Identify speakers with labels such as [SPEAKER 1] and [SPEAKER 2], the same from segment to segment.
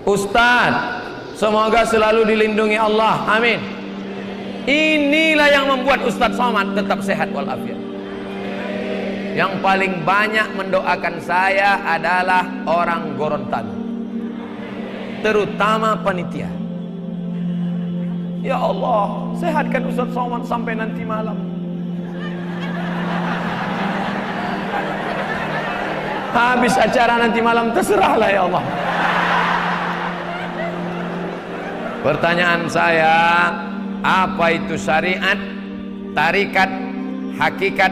[SPEAKER 1] Ustadz, semoga selalu dilindungi Allah, amin. Inilah yang membuat Ustadz Somad tetap sehat walafiat. Yang paling banyak mendoakan saya adalah orang Gorontalo, terutama panitia. Ya Allah, sehatkan Ustadz Somad sampai nanti malam. Habis acara nanti malam terserahlah ya Allah. Pertanyaan saya, apa itu syariat, tarikat, hakikat,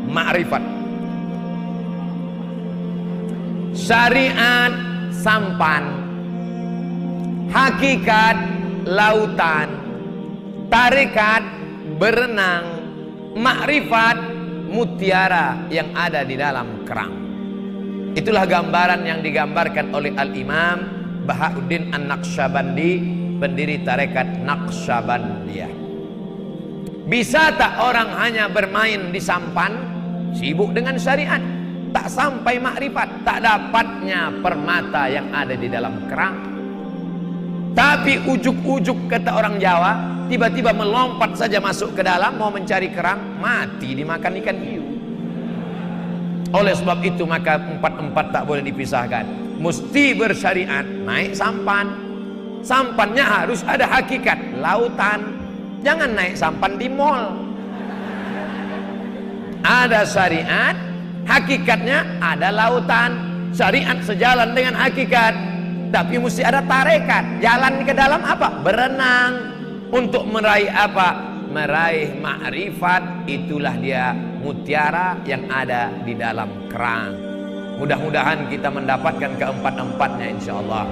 [SPEAKER 1] ma'rifat? Syariat sampan, hakikat lautan, tarikat berenang, ma'rifat mutiara yang ada di dalam kerang. Itulah gambaran yang digambarkan oleh Al-Imam Bahauddin An-Naqsyabandi, pendiri tarekat Naqsyabandiyah. Bisa tak orang hanya bermain di sampan, sibuk dengan syariat, tak sampai makrifat, tak dapatnya permata yang ada di dalam kerang. Tapi ujuk-ujuk kata orang Jawa, tiba-tiba melompat saja masuk ke dalam mau mencari kerang, mati dimakan ikan hiu. Oleh sebab itu maka empat tak boleh dipisahkan. Mesti bersyariat, naik sampan. Sampannya harus ada hakikat, lautan. Jangan naik sampan di mall. Ada syariat, hakikatnya ada lautan. Syariat sejalan dengan hakikat, tapi mesti ada tarekat. Jalan ke dalam apa? Berenang. Untuk meraih apa? Meraih ma'rifat. Itulah dia mutiara yang ada di dalam kerang. Mudah-mudahan kita mendapatkan keempat-empatnya insyaallah.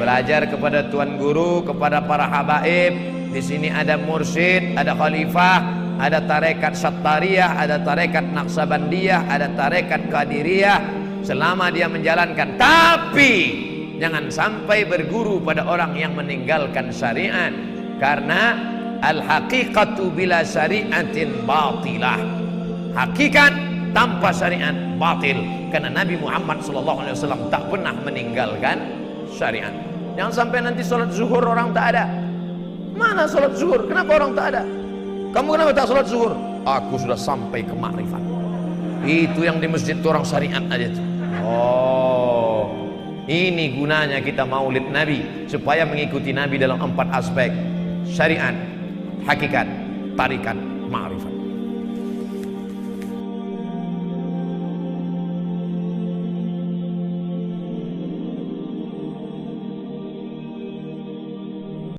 [SPEAKER 1] Belajar kepada Tuan Guru, kepada para habaib. Di sini ada mursyid, ada khalifah, ada tarekat Sattariyah, ada tarekat Naqsyabandiyah, ada tarekat Qadiriyah. Selama dia menjalankan, tapi jangan sampai berguru pada orang yang meninggalkan syariat. Karena al-haqiqatu bila syari'atin batilah. Hakikat tanpa syariat batil. Karena Nabi Muhammad SAW tak pernah meninggalkan syariat. Jangan sampai nanti sholat zuhur orang tak ada. Mana sholat zuhur? Kenapa orang tak ada? Kamu kenapa tak sholat zuhur? Aku sudah sampai ke makrifat. Itu yang di masjid itu orang syariat aja tuh. Oh, ini gunanya kita maulid Nabi, supaya mengikuti Nabi dalam 4 aspek: syariat, hakikat, tarikat, ma'rifat.